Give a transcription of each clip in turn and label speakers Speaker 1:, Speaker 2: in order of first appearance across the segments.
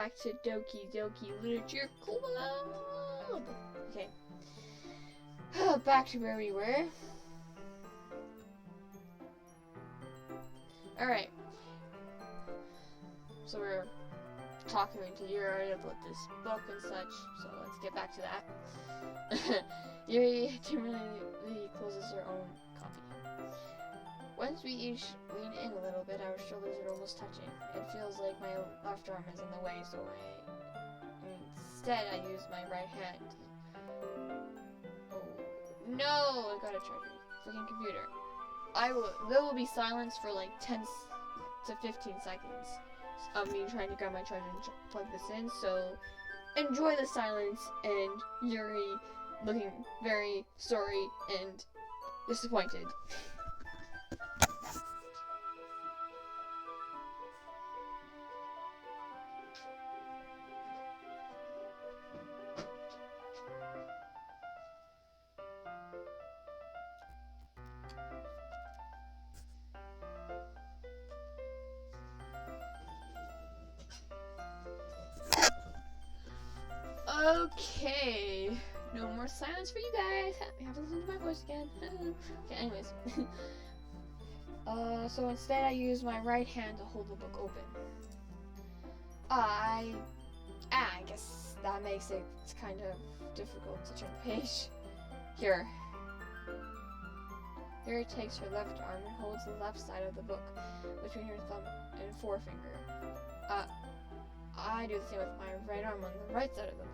Speaker 1: back to Doki Literature Club. Okay. Back to where we were. Alright. So we're talking to Yuri about this book and such, so let's get back to that. Yuri timidly closes her own copy. Once we each lean in a little bit, our shoulders are almost touching. It feels like my left arm is in the way, so instead I use my right hand. Oh, no! I gotta charge my freaking computer. There will be silence for like 10 to 15 seconds of me trying to grab my charger and plug this in, so enjoy the silence and Yuri looking very sorry and disappointed. Okay, no more silence for you guys. You have to listen to my voice again. Okay, anyways. So instead I use my right hand to hold the book open. I guess that makes it kind of difficult to turn the page. Here. Here takes her left arm and holds the left side of the book between her thumb and forefinger. I do the same with my right arm on the right side of the book.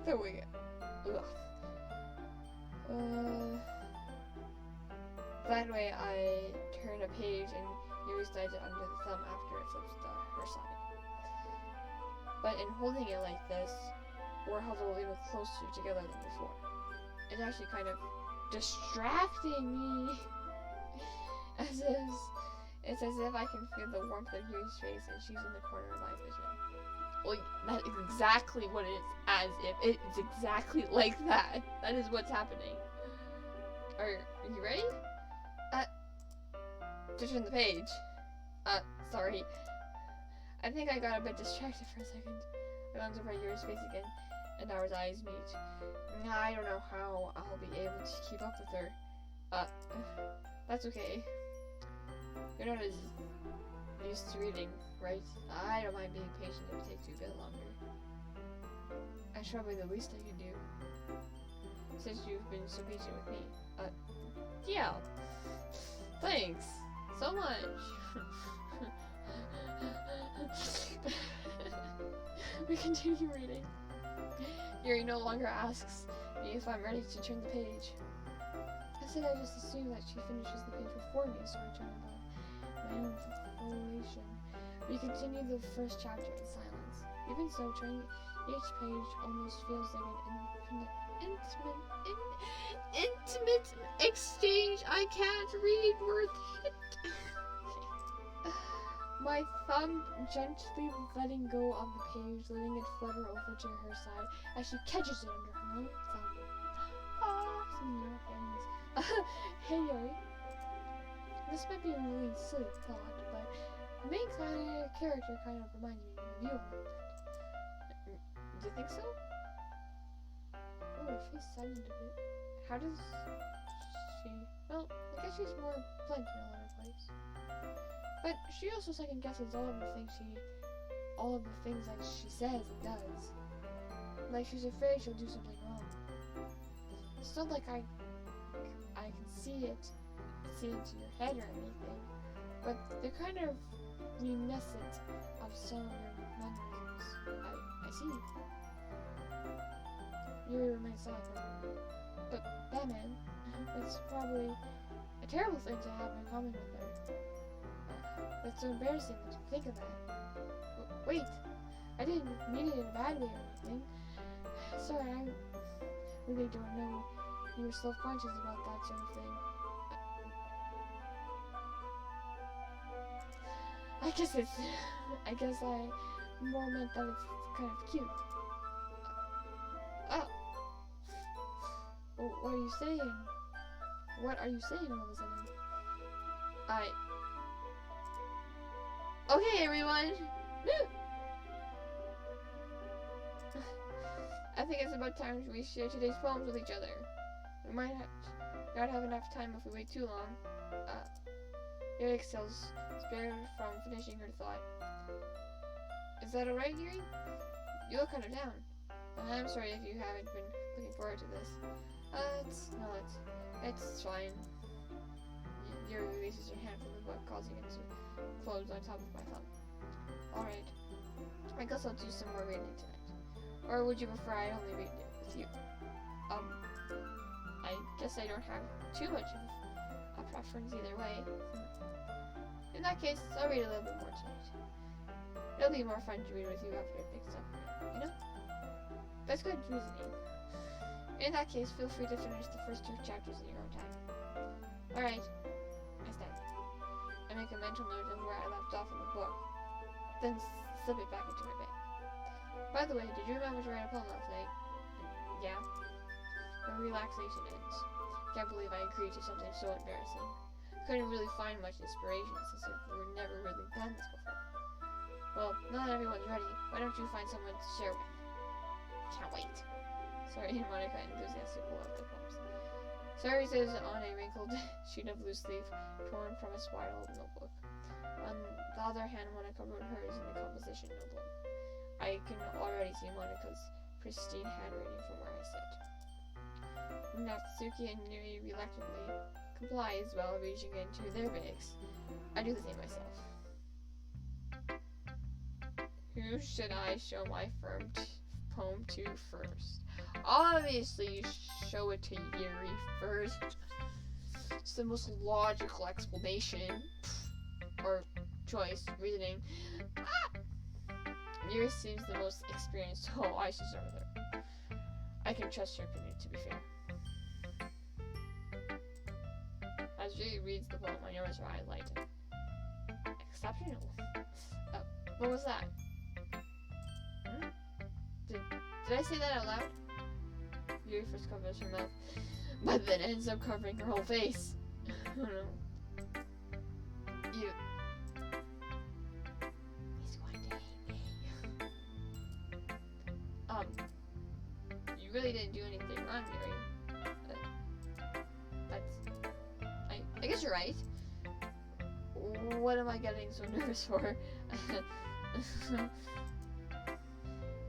Speaker 1: There we go. That way I turn a page and Yuri slides it under the thumb after it flips to her side. But in holding it like this, we're held a little closer together than before. It's actually kind of distracting me. It's as if I can feel the warmth of Yuri's face and she's in the corner of my vision. Well, that is exactly what it is, as if it's exactly like that. That is what's happening. Are you ready? To turn the page. Sorry. I think I got a bit distracted for a second. I glanced over at Yuri's face again, and our eyes meet. I don't know how I'll be able to keep up with her. That's okay. You're not as used to reading, right? I don't mind being patient if it takes you a bit longer. That's probably the least I can do, since you've been so patient with me. Yeah. Thanks so much. We continue reading. Yuri no longer asks me if I'm ready to turn the page. I said I just assume that she finishes the page before me, so I turn about my own relation. We continue the first chapter in silence. Even so, turning each page almost feels like an intimate exchange. I can't read worth it. My thumb gently letting go of the page, letting it flutter over to her side as she catches it under her own thumb. Hey Yuri, this might be a really silly thought, but the main character kind of reminds me of you a little bit. Do you think so? Oh, her face saddened a bit. How does she... Well, I guess she's more blunt in a lot of ways. But she also second guesses all of the things that she says and does. Like she's afraid she'll do something wrong. It's not like I can see into your head or anything, but they're kind of reminiscent of some of your mannerisms. I see. Yuri remains silent. But Batman, it's probably a terrible thing to have in common with her. That's so embarrassing to think of that. Wait, I didn't mean it in a bad way or anything. Sorry, I really don't know you were self-conscious about that sort of thing. I guess I more meant that it's kind of cute. Oh. What are you saying? What are you saying all of a sudden? Okay, everyone. I think it's about time we share today's poems with each other. We might not have enough time if we wait too long. Yuri exhales, spared from finishing her thought. Is that alright, Yuri? You look kind of down. I'm sorry if you haven't been looking forward to this. It's fine. Yuri releases her hand from the book, causing it to close on top of my thumb. Alright. I guess I'll do some more reading tonight. Or would you prefer I only read it with you? I guess I don't have too much of a preference either way. In that case, I'll read a little bit more tonight. It'll be more fun to read with you after it picks up, you know? That's good reasoning. In that case, feel free to finish the first 2 chapters in your own time. Alright. I stand. I make a mental note of where I left off in the book, then slip it back into my bag. By the way, did you remember to write a poem last night? Yeah. The relaxation ends. Can't believe I agreed to something so embarrassing. Couldn't really find much inspiration since we've never really done this before. Well, now that everyone's ready, why don't you find someone to share with? Can't wait. Sorry, Monica enthusiastically pulled out the poems. Sorry says on a wrinkled sheet of loose leaf torn from a spiral notebook. On the other hand, Monica wrote hers in the composition notebook. I can already see Monica's pristine handwriting from where I sit. Natsuki and Yuri reluctantly complies while reaching into their bags. I do the same myself. Who should I show my poem to first? Obviously, you show it to Yuri first. It's the most logical explanation. Or choice, reasoning. Yuri seems the most experienced, so I should start with her. I can trust your opinion, to be fair. As Yuri reads the poem, I notice her eyes lighten. Exceptional. What was that? Did I say that out loud? Yuri first covers her mouth, but then ends up covering her whole face. Oh no. He's going to hate me. You really didn't do anything wrong, Yuri. I guess you're right. What am I getting so nervous for?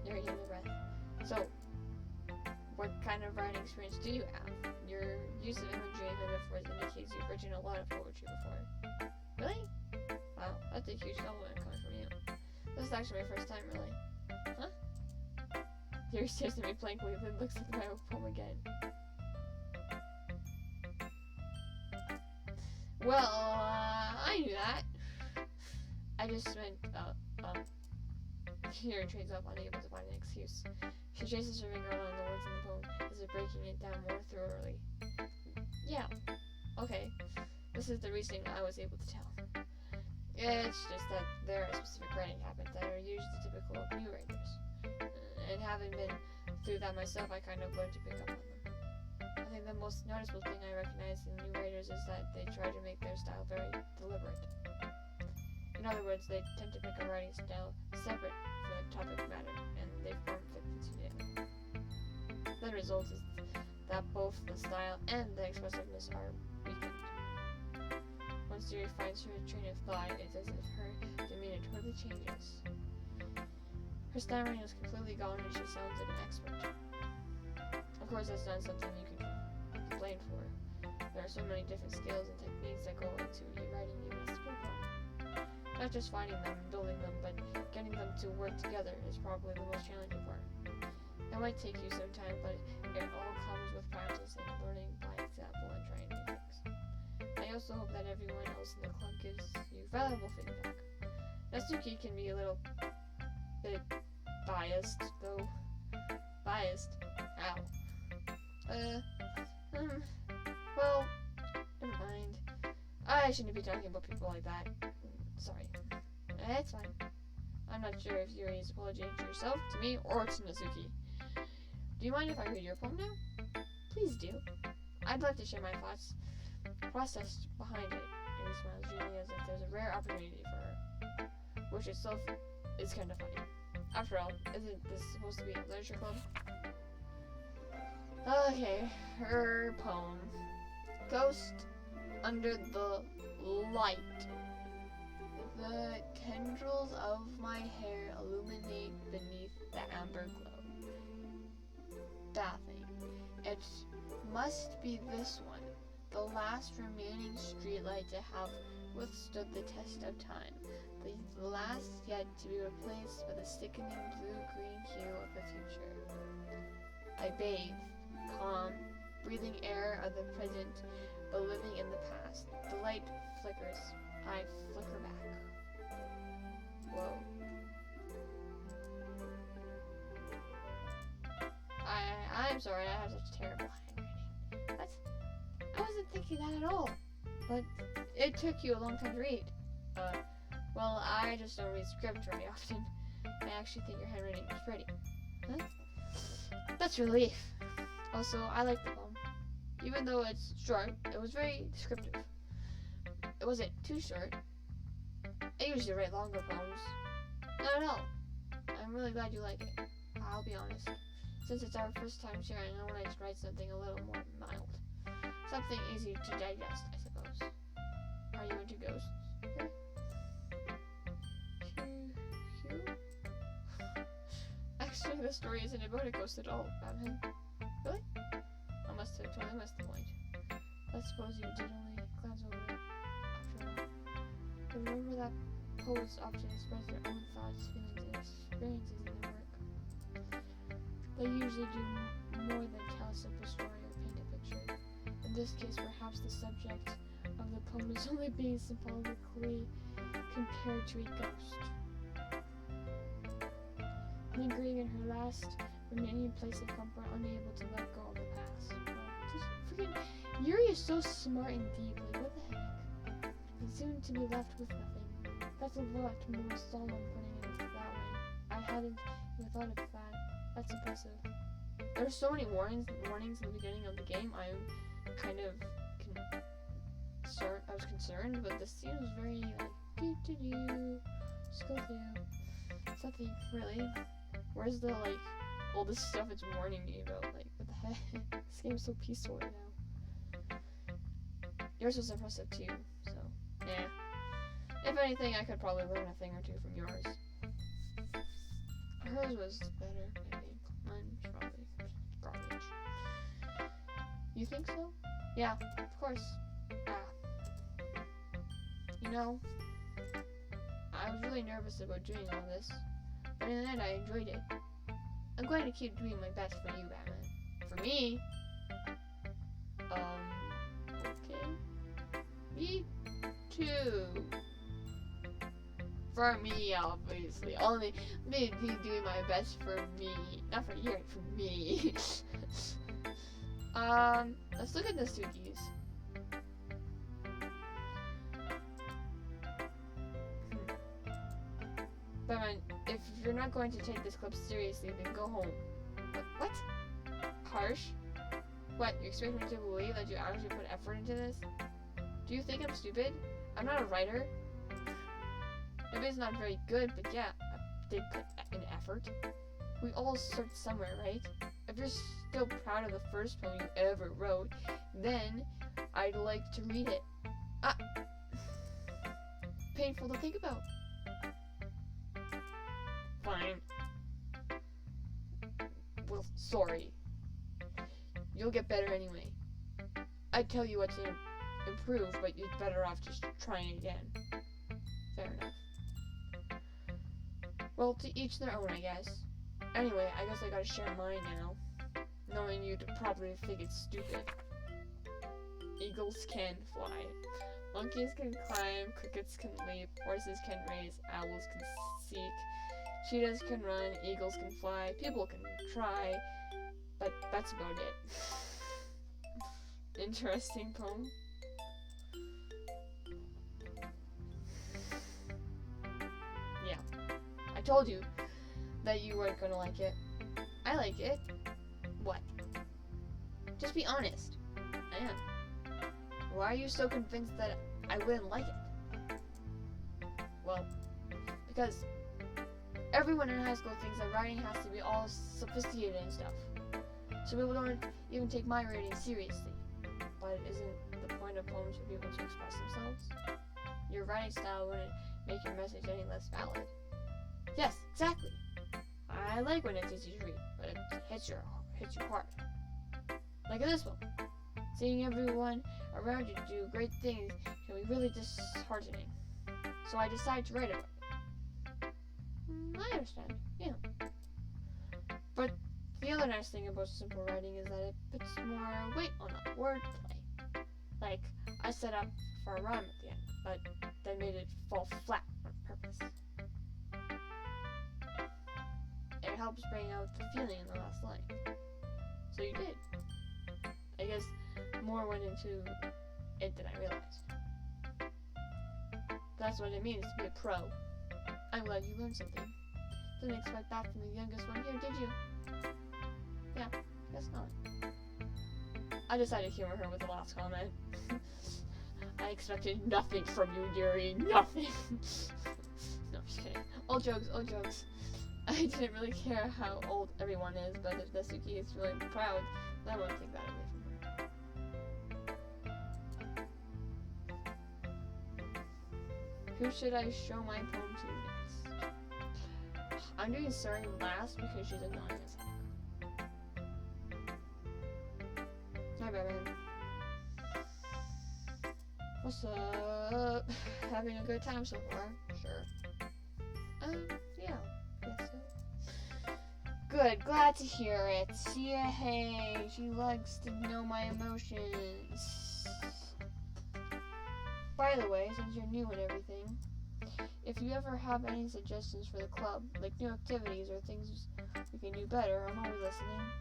Speaker 1: Yuri, take a breath. So, what kind of writing experience do you have? Your use of imagery and metaphors indicates you've written a lot of poetry before. Really? Wow, that's a huge compliment coming from you. This is actually my first time, really. Huh? Yuri stares at me blankly, then looks at my poem again. Well, I knew that. I just meant, Yuri trades up, unable to find an excuse. She chases her finger along the words in the poem, as if breaking it down more thoroughly. Yeah, okay. This is the reasoning I was able to tell. It's just that there are specific writing habits that are usually typical of new writers. And having been through that myself, I kind of learned to pick up on them. I think the most noticeable thing I recognize in new writers is that they try to make their style very deliberate. In other words, they tend to pick a writing style separate from the topic matter, and they form fiction together. The result is that both the style and the expressiveness are weakened. Once Yuri finds her train of thought, it's as if her demeanor totally changes. Her stammering is completely gone and she sounds like an expert. Of course, that's not something you can complain for. There are so many different skills and techniques that go into rewriting even a simple poem. Not just finding them and building them, but getting them to work together is probably the most challenging part. It might take you some time, but it all comes with practice and learning by example and trying new things. I also hope that everyone else in the club gives you valuable feedback. Natsuki can be a little bit biased, though. Biased? Ow. Well, never mind. I shouldn't be talking about people like that. Sorry. It's fine. I'm not sure if Yuri is apologizing to yourself, to me, or to Natsuki. Do you mind if I read your poem now? Please do. I'd love to share my thoughts. Process behind it. Yuri smiles gently as if there's a rare opportunity for her. Which itself is kind of funny. After all, isn't this supposed to be a literature club? Okay, her poem. Ghost under the light. The tendrils of my hair illuminate beneath the amber glow. Bathing. It must be this one, the last remaining streetlight to have withstood the test of time, the last yet to be replaced by the sickening blue-green hue of the future. I bathe, calm, breathing air of the present, but living in the past. The light flickers. I flicker back. Whoa. I'm sorry, I have such terrible handwriting. What? I wasn't thinking that at all. But it took you a long time to read. Well, I just don't read script very often. I actually think your handwriting is pretty. Huh? That's relief. Also, I like the poem. Even though it's short, it was very descriptive. It wasn't too short. I usually write longer poems. Not at all. I'm really glad you like it. I'll be honest. Since it's our first time sharing, I want to write something a little more mild. Something easy to digest, I suppose. Are you into ghosts? Actually, the story isn't about a ghost at all, Batman. Really? I must have totally missed the point. Let's suppose you did only glance over it after all. But remember that poets often express their own thoughts, feelings, and experiences in their work. They usually do more than tell a simple story or paint a picture. In this case, perhaps the subject of the poem is only being symbolically compared to a ghost. Lingering in her last remaining place of comfort, unable to let go of the past. Just freaking, Yuri is so smart and deep. Like, what the heck? And soon to be left with nothing. That's a lot more solemn putting it that way. I hadn't even thought of that. That's impressive. There's so many warnings in the beginning of the game. I'm kind of concerned. I was concerned, but this scene was very like just go through. It's nothing really. Where's the like all this stuff it's warning me about? Like, what the heck? This game's so peaceful right now. Yours was impressive too, so yeah. If anything, I could probably learn a thing or two from yours. Hers was better, I think. Mine's probably garbage. You think so? Yeah, of course. You know, I was really nervous about doing all this, but in the end I enjoyed it. I'm going to keep doing my best for you, Batman. For me? Okay. Me too. For me, obviously. Only me doing my best for me. Not for you, for me. Let's look at the Sukis. Batman, if you're not going to take this club seriously, then go home. What? Harsh? What, you expect me to believe that you actually put effort into this? Do you think I'm stupid? I'm not a writer. Maybe it's not very good, but yeah, I did put an effort. We all start somewhere, right? If you're still proud of the first poem you ever wrote, then I'd like to read it. Painful to think about. Fine. Well, sorry. You'll get better anyway. I'd tell you what to improve, but you're better off just trying again. Fair enough. Well, to each their own, I guess. Anyway, I guess I gotta share mine now. Knowing you'd probably think it's stupid. Eagles can fly. Monkeys can climb, crickets can leap, horses can race, owls can seek, cheetahs can run, eagles can fly, people can try, but that's about it. Interesting poem. Yeah, I told you that you weren't gonna like it. I like it. What? Just be honest. I am. Why are you so convinced that I wouldn't like it? Well, because Everyone in high school thinks that writing has to be all sophisticated and stuff. So people don't even take my writing seriously. But isn't the point of poems for people to express themselves? Your writing style wouldn't make your message any less valid. Yes, exactly. I like when it's easy to read, but it hits you hard. Like in this one. Seeing everyone around you do great things can be really disheartening. So I decided to write about it. I understand, yeah. But the other nice thing about simple writing is that it puts more weight on the wordplay. Like, I set up for a rhyme at the end, but then made it fall flat on purpose. It helps bring out the feeling in the last line. So you did. I guess more went into it than I realized. That's what it means to be a pro. I'm glad you learned something. Didn't expect that from the youngest one here, did you? Yeah, guess not. I decided to humor her with the last comment. I expected nothing from you, Yuri. Nothing. No, I'm just kidding. Old jokes. I didn't really care how old everyone is, but if Natsuki is really proud, then I won't take that away from her. Who should I show my poem to next? I'm doing Sari last because she's annoying as heck. Hi, Batman. What's up? Having a good time so far? Sure. Yeah. Guess so. Good. Glad to hear it. Yeah, hey. She likes to know my emotions. By the way, since you're new and everything, if you ever have any suggestions for the club, like new activities or things we can do better, I'm always listening.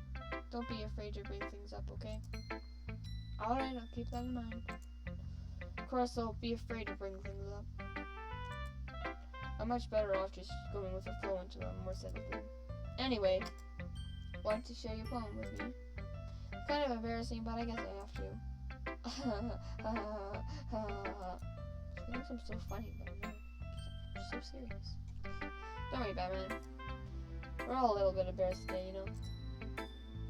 Speaker 1: Don't be afraid to bring things up, okay? Alright, I'll keep that in mind. Of course, I'll be afraid to bring things up. I'm much better off just going with the flow until I'm more settled in. Anyway, want to share your poem with me? Kind of embarrassing, but I guess I have to. She thinks I'm so funny, but I'm so serious. Don't worry, Batman. We're all a little bit embarrassed today, you know?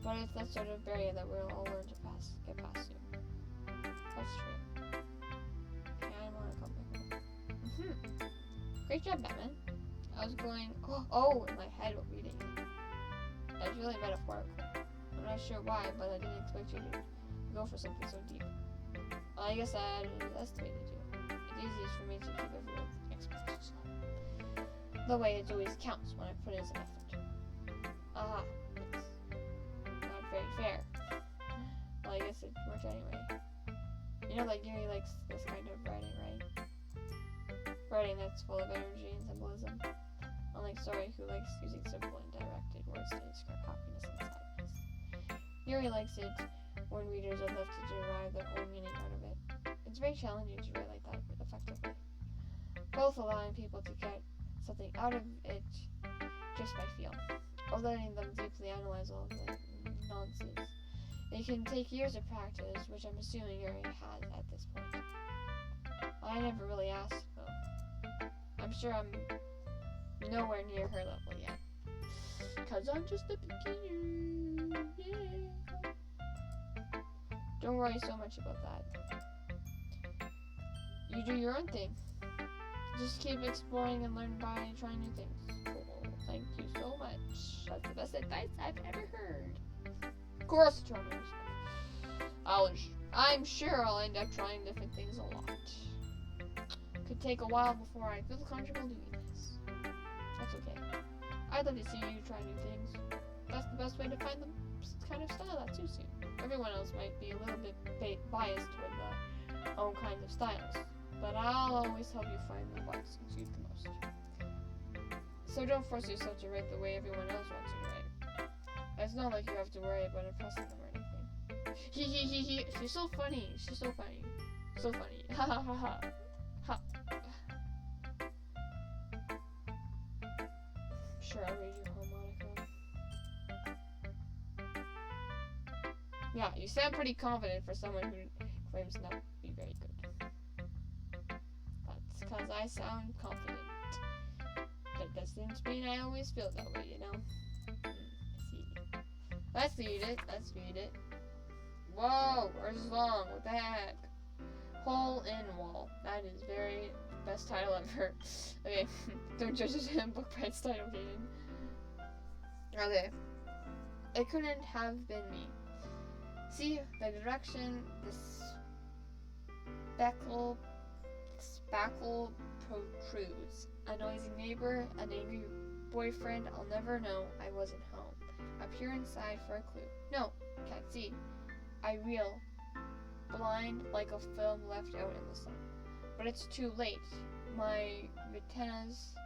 Speaker 1: But it's that sort of barrier that we'll all learn to get past soon. That's true. Okay, I want to come back home. Great job, Batman. I was going, oh, in my head while reading it. That's really metaphorical. I'm not sure why, but I didn't expect you to go for something so deep. I guess I had underestimated you. It's easiest for me to keep everyone's expectations low. The way it always counts when I put in some effort. Aha, it's not very fair. Well, I guess it worked anyway. You know, like Yuri likes this kind of writing, right? Writing that's full of energy and symbolism. Unlike Sori, who likes using simple and directed words to describe happiness and sadness. Yuri likes it when readers are left to derive their own meaning out of it. It's very challenging to write like that effectively. Both allowing people to get something out of it just by feel, or letting them deeply analyze all of the nonsense. It can take years of practice, which I'm assuming Yuri has at this point. I never really asked, though. I'm sure I'm nowhere near her level yet. Cause I'm just a beginner. Yeah. Don't worry so much about that. You do your own thing. Just keep exploring and learn by trying new things. Cool. Thank you so much. That's the best advice I've ever heard. Of course, try new stuff. I'm sure I'll end up trying different things a lot. Could take a while before I feel comfortable doing this. That's okay. I'd love to see you try new things. That's the best way to find the kind of style that suits you. Everyone else might be a little bit biased toward their own kinds of styles, but I'll always help you find the one that suits you the most. So don't force yourself to write the way everyone else wants you to write. It's not like you have to worry about impressing them or anything. He. She's so funny. She's so funny. So funny. Ha ha ha ha. Ha. Sure, I'll read you home, Monica. Yeah, you sound pretty confident for someone who claims not to be very good. That's because I sound confident. that doesn't mean I always feel that way, you know? Let's read it. Let's read it. Whoa, where's this long? What the heck? Hole in wall. That is very best title ever. Okay, don't judge it book by its title, Kaden. Okay. It couldn't have been me. See, the direction this spackle protrudes. A noisy neighbor, an angry boyfriend, I'll never know I wasn't home. I peer inside for a clue. No, can't see. I reel, blind like a film left out in the sun. But it's too late. My retinas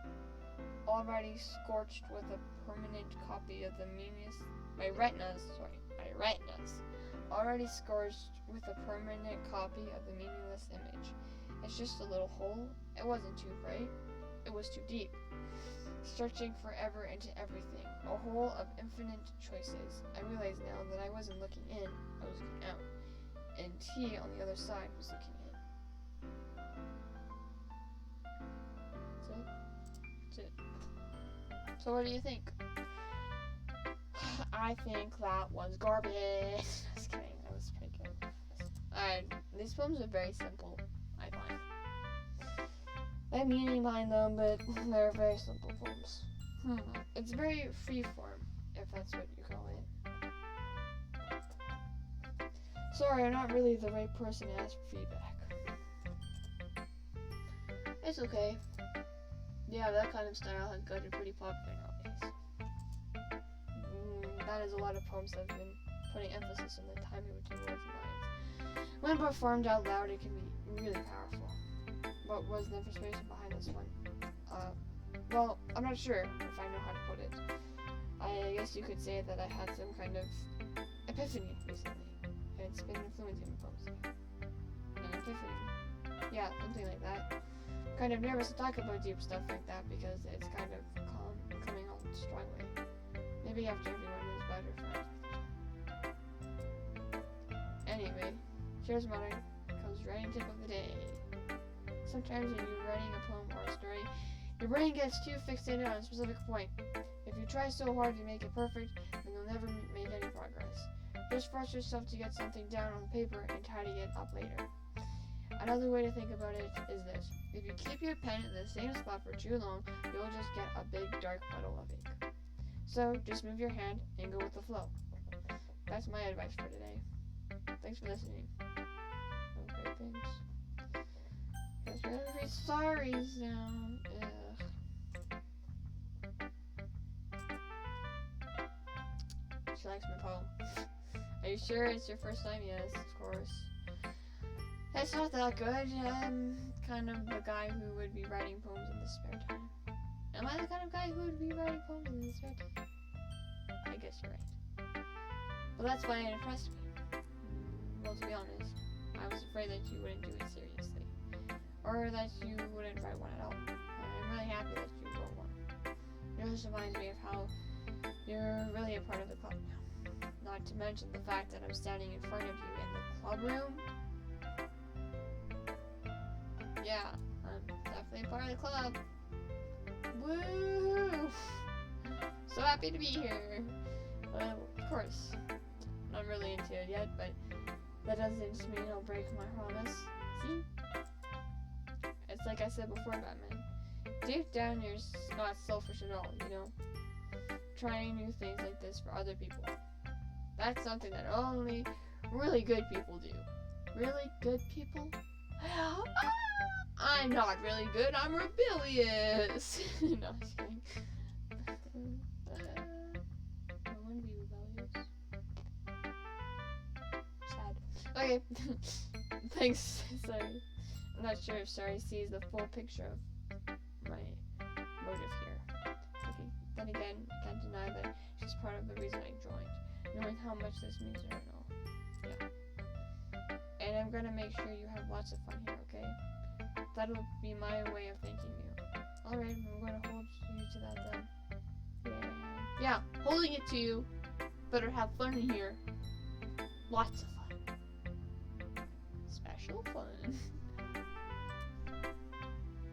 Speaker 1: already scorched with a permanent copy of the meanest. My retinas already scorched with a permanent copy of the meaningless image. It's just a little hole. It wasn't too bright. It was too deep. Stretching forever into everything. A hole of infinite choices. I realize now that I wasn't looking in, I was looking out. And he on the other side was looking in. That's it. So what do you think? I think that was garbage. Just kidding, that was pretty good. These poems are very simple, I find. I have meaning behind them, but they're very simple poems. It's very freeform, if that's what you call it. Sorry, I'm not really the right person to ask for feedback. It's okay. Yeah, that kind of style has gotten pretty popular nowadays. That is a lot of poems that have been putting emphasis on the timing between words and lines. When performed out loud, it can be really powerful. What was the inspiration behind this one? Well, I'm not sure if I know how to put it. I guess you could say that I had some kind of epiphany recently. It's been influencing my poems. An epiphany. Yeah, something like that. Kind of nervous to talk about deep stuff like that because it's kind of coming on strongly. Maybe after everyone is better friends. Anyway, here's mine. Comes writing tip of the day. Sometimes when you're writing a poem or a story, your brain gets too fixated on a specific point. If you try so hard to make it perfect, then you'll never make any progress. Just force yourself to get something down on paper and tidy it up later. Another way to think about it is this. If you keep your pen in the same spot for too long, you'll just get a big dark puddle of ink. So, just move your hand and go with the flow. That's my advice for today. Thanks for listening. Okay, thanks. Guess we're gonna read sorries now. She likes my poem. Are you sure it's your first time? Yes, of course. It's not that good. I'm kind of the guy who would be writing poems in his spare time. Am I the kind of guy who would be writing poems in his spare time? I guess you're right. Well, that's why it impressed me. Well, to be honest, I was afraid that you wouldn't do it seriously. Or that you wouldn't write one at all. I'm really happy that you wrote one. It just reminds me of how you're really a part of the club now. Not to mention the fact that I'm standing in front of you in the club room. Yeah, I'm definitely part of the club. Woo! So happy to be here. Well, of course, I'm not really into it yet, but that doesn't mean I'll break my promise. See? It's like I said before, Batman. Deep down, you're not selfish at all, you know? Trying new things like this for other people. That's something that only really good people do. Really good people? I'm not really good, I'm rebellious. No, I'm just kidding. I want to be rebellious. Sad. Okay. Thanks, sorry. I'm not sure if Sorry sees the full picture of my motive here. Okay. Then again, I can't deny that she's part of the reason I joined, knowing how much this means to her and all. Yeah. And I'm gonna make sure you have lots of fun here, okay? That'll be my way of thanking you. Alright, I'm gonna hold you to that then. Yeah, holding it to you. Better have fun in here. Lots of fun. Special fun.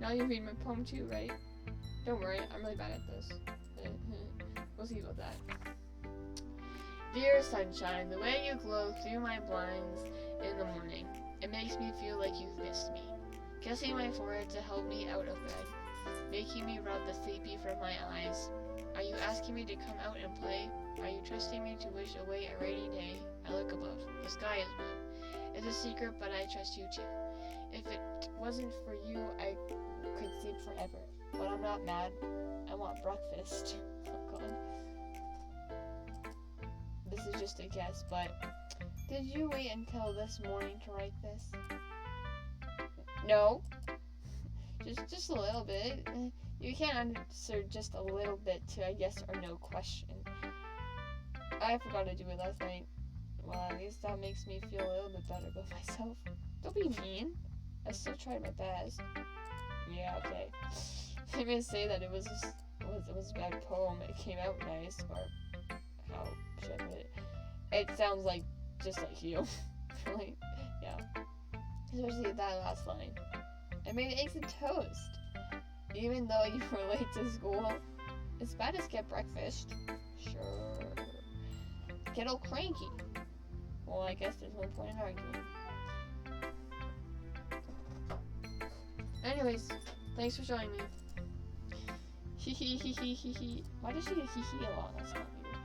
Speaker 1: Now you read my poem too, right? Don't worry, I'm really bad at this. We'll see about that. Dear sunshine, the way you glow through my blinds in the morning, it makes me feel like you've missed me. Kissing my forehead to help me out of bed, making me rub the sleepy from my eyes. Are you asking me to come out and play? Are you trusting me to wish away a rainy day? I look above. The sky is blue. It's a secret, but I trust you too. If it wasn't for you, I could sleep forever. But I'm not mad. I want breakfast. Oh god. This is just a guess, but did you wait until this morning to write this? No. Just a little bit. You can't answer just a little bit to a yes or no question. I forgot to do it last night. Well, at least that makes me feel a little bit better about myself. Don't be mean. I still tried my best. Yeah, okay. I didn't say that it was a bad poem. It came out nice, or how should I put it? It sounds like just like you. Really? Yeah. Especially that last line. I made eggs and toast. Even though you were late to school, it's bad to skip breakfast. Sure. Get all cranky. Well, I guess there's no point in arguing. Anyways, thanks for showing me. Hee. Why does she hee a lot? That's not weird.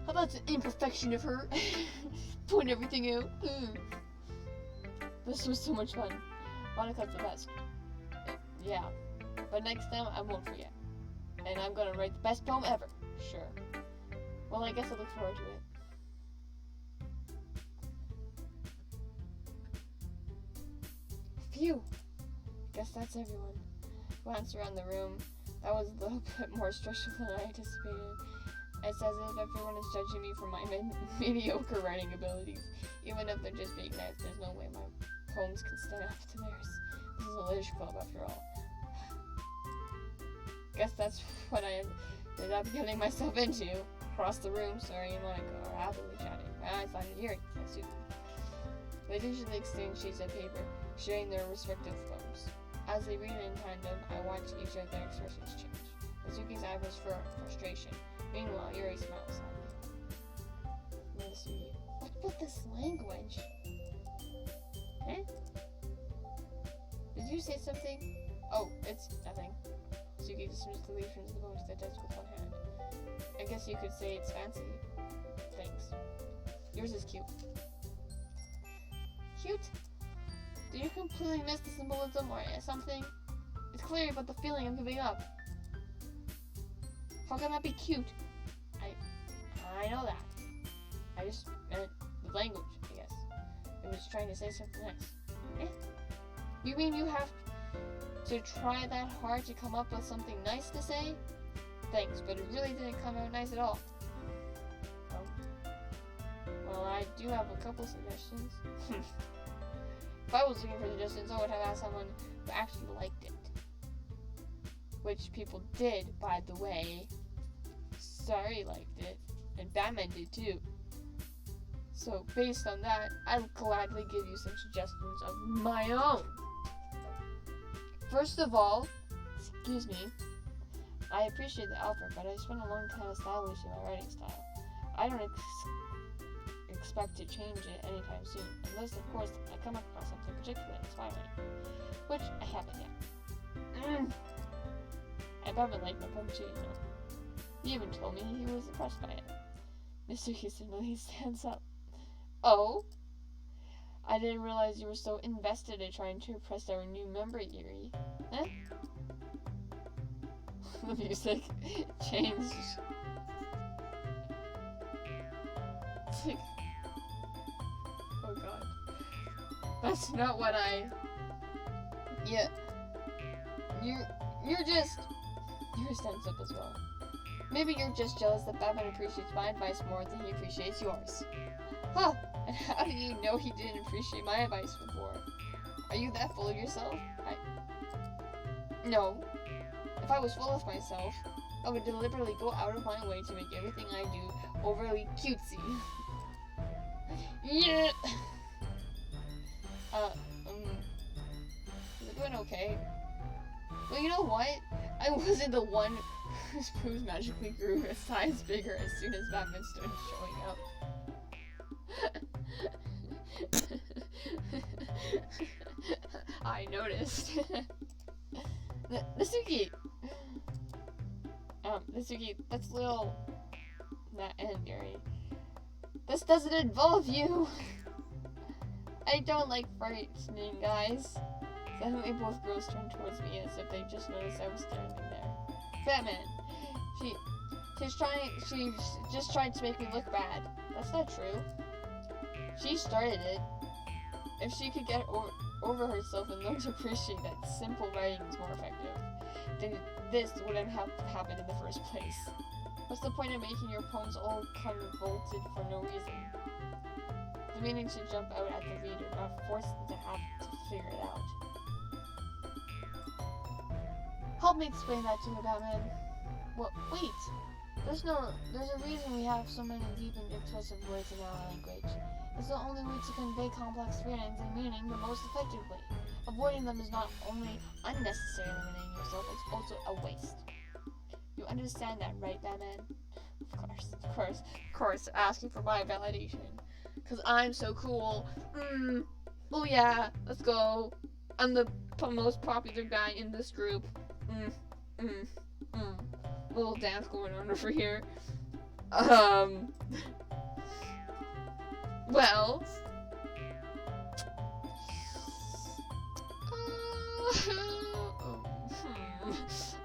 Speaker 1: How about the imperfection of her? Putting everything out. This was so much fun. Monica's the best. Yeah. But next time I won't forget. And I'm gonna write the best poem ever. Sure. Well, I guess I look forward to it. Phew. Guess that's everyone. Glance around the room. That was a little bit more stressful than I anticipated. It's as if everyone is judging me for my mediocre writing abilities. Even if they're just being nice, there's no way my poems can stand up to theirs. This is a literature club after all. Guess that's what I ended up getting myself into. Across the room, Sari and Monica are happily chatting. My eyes find it eerie. They usually exchange sheets of paper, sharing their respective poems. As they read it in tandem, I watch each of their expressions change. Mizuki's eye was for frustration. Meanwhile, Yuri smiles at me. Mizuki, what about this language? Eh? Did you say something? Oh, it's nothing. Suki dismissively turns the phone to the desk with one hand. I guess you could say it's fancy. Thanks. Yours is cute. Cute? Did you completely miss the symbolism or something? It's clear about the feeling I'm giving up. How can that be cute? I know that. I just meant the language, I guess. It was trying to say something nice. Eh? You mean you have to try that hard to come up with something nice to say? Thanks, but it really didn't come out nice at all. Oh. Well, I do have a couple suggestions. If I was looking for suggestions, I would have asked someone who actually liked it. Which people did, by the way. Sari liked it, and Batman did too. So, based on that, I'll gladly give you some suggestions of my own. First of all, excuse me, I appreciate the offer, but I spent a long time establishing my writing style. I don't expect to change it anytime soon, unless, of course, I come across something particularly inspiring, which I haven't yet. And Batman liked my poem too, you know. He even told me he was impressed by it. Mr. Houston really stands up. Oh? I didn't realize you were so invested in trying to impress our new member, Yuri. Eh? The music changed. Oh god. That's not what I... Yeah. You're just... Yours stands up as well. Maybe you're just jealous that Batman appreciates my advice more than he appreciates yours. Huh! And how do you know he didn't appreciate my advice before? Are you that full of yourself? No. If I was full of myself, I would deliberately go out of my way to make everything I do overly cutesy. Yeah! Is it going okay? Well, you know what? I wasn't the one whose pose magically grew a size bigger as soon as Batman started showing up. I noticed. Nasuki! Nasuki, that's little... That and Yuri. This doesn't involve you! I don't like frightening guys. Suddenly both girls turned towards me as if they just noticed I was standing there. Batman! She just tried to make me look bad. That's not true. She started it. If she could get over herself and learn to appreciate that simple writing is more effective, then this wouldn't have happened in the first place. What's the point of making your poems all convoluted for no reason? The meaning should jump out at the reader, not force them to have to figure it out. Help me explain that to you, Batman. Well, wait. There's a reason we have so many deep and expressive words in our language. It's the only way to convey complex feelings and meaning the most effectively. Avoiding them is not only unnecessary eliminating yourself, it's also a waste. You understand that, right, Batman? Of course, asking for my validation. Cause I'm so cool. Oh yeah, let's go. I'm the most popular guy in this group. Little dance going on over here. Well.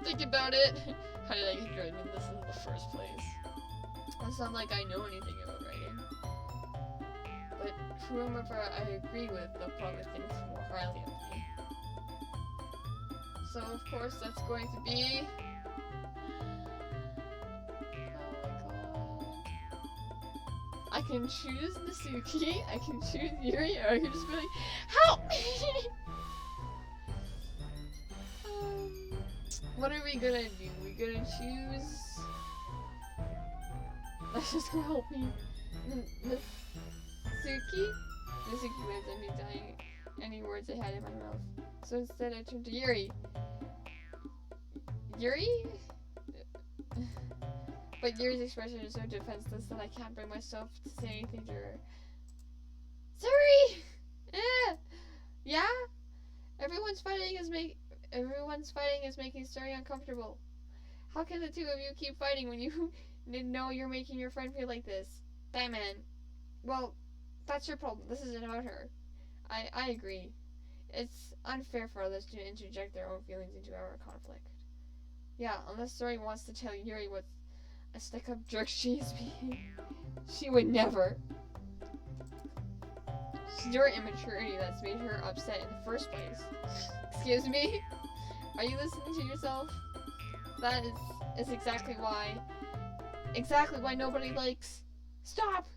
Speaker 1: Think about it. How did I get good in this in the first place? It's not like I know anything about writing. But whomever I agree with, they'll probably think more highly of me. So of course that's going to be... I can choose Nasuki, I can choose Yuri, or I can just be like, help me! What are we gonna do? We gonna choose... Let's just go help me. Nasuki? Nasuki wins at me dying any words I had in my mouth. So instead I turned to Yuri. Yuri? But Yuri's expression is so defenseless that I can't bring myself to say anything to her. Sorry! Yeah? Everyone's fighting is making Suri uncomfortable. How can the two of you keep fighting when you know you're making your friend feel like this? Batman. Well, that's your problem. This isn't about her. I agree. It's unfair for others to interject their own feelings into our conflict. Yeah, unless Suri wants to tell Yuri what a stick-up jerk she is being. She would never. It's your immaturity that's made her upset in the first place. Excuse me? Are you listening to yourself? That is exactly why nobody likes... Stop!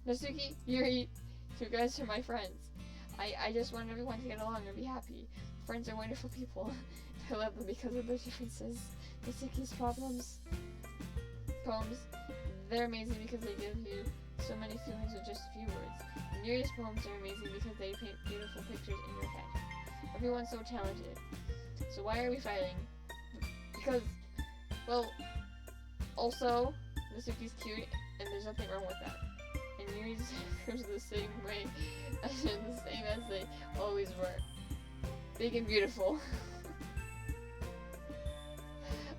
Speaker 1: Nasuki, Yuri, you guys are my friends. I just want everyone to get along and be happy. Friends are wonderful people. I love them because of their differences. Nasuki's poems, they're amazing because they give you so many feelings with just a few words. And Yuri's poems are amazing because they paint beautiful pictures in your head. Everyone's so talented. So why are we fighting? Because, well, also, Nasuki's cute, and there's nothing wrong with that. And Yuri's are the same way, the same as they always were. Big and beautiful.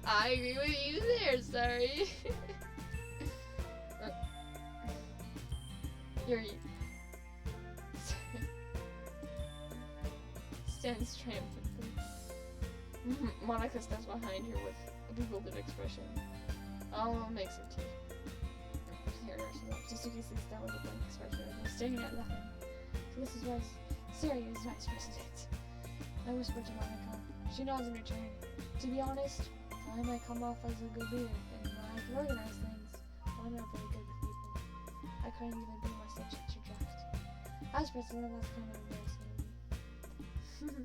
Speaker 1: I agree with you there, sorry. Yuri stands triumphantly. Monica stands behind her with a bewildered expression. I'll make some tea. Here, Suzuki sits down with a blank expression and is staring at nothing. So this is why Suri is Vice President. I whispered to Monica. She nods in return. To be honest, I might come off as a good leader and I can organize things, but I'm not very good with people. I couldn't even bring myself to draft. As president, that's kind of embarrassing of me.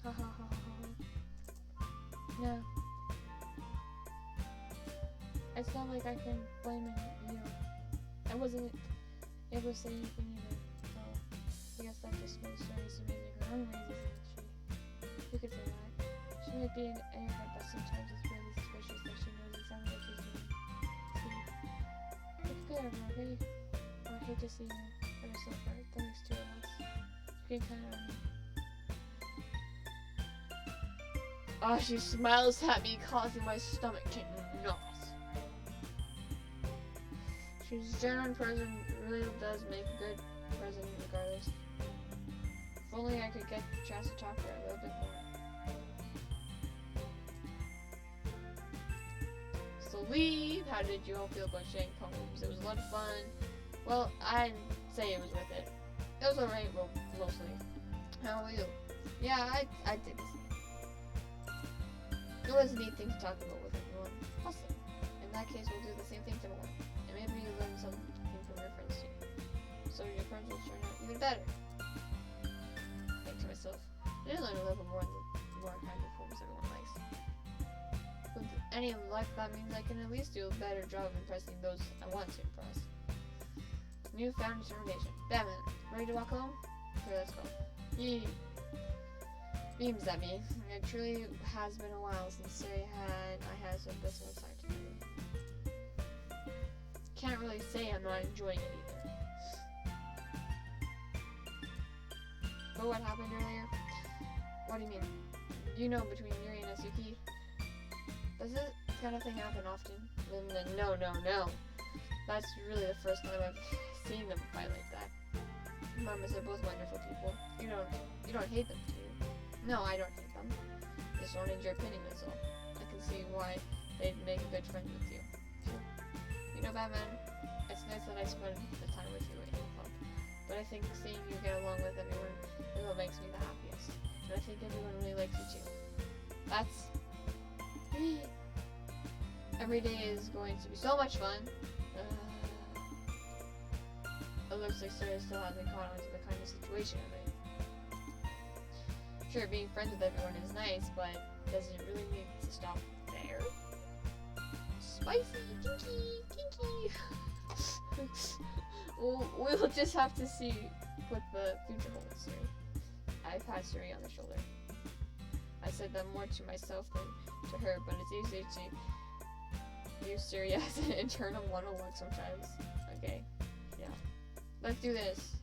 Speaker 1: Ha ha ha ha. Yeah. It's not like I can blame you. I wasn't able to say anything either, so I guess that just makes Suri so hungry, isn't she? You could say that. She might be in her head, but sometimes it's really suspicious that she knows exactly what she's doing. See? Look good at her, okay? I would hate to see her on a sofa. That makes two of us. You can count on me. Oh, she smiles at me, causing my stomach to knot. She's a genuine person, really does make a good president regardless. If only I could get the chance to talk to her a little bit more. So leave. How did you all feel about Shane Combs? It was a lot of fun. Well, I'd say it was worth it. It was alright, well, mostly. How are you? Yeah, I did the same. It was a neat thing to talk about with everyone. Awesome. In that case, we'll do the same thing tomorrow. And maybe you learn something from your friends too. So your friends will turn out even better. Think to myself, I did learn a little more kind of forms everyone likes. With any life, that means I can at least do a better job of impressing those I want to impress. Newfound determination. Batman, ready to walk home? Okay, let's go. Yee. Beams at me. It truly has been a while since I had some personal time together. Can't really say I'm not enjoying it either. But what happened earlier? What do you mean? You know, between Yuri and Asuki? Does this kind of thing happen often? No. That's really the first time I've seen them fight like that. Mamas are both wonderful people. You don't hate them, do you? No, I don't hate them. Just wanted your opinion is all. I can see why they'd make a good friend with you. You know, Batman, it's nice that I spend the time with you in the club. But I think seeing you get along with everyone is what makes me the happiest. And I think everyone really likes you too. That's... Every day is going to be so much fun. It looks like Sarah still hasn't caught on to the kind of situation I'm in. Sure, being friends with everyone is nice, but does it really need to stop there? Spicy, kinky. We'll just have to see what the future holds here. I pat Suri on the shoulder. I said that more to myself than to her, but it's easy to use Suri as an internal monologue sometimes. Okay, yeah. Let's do this.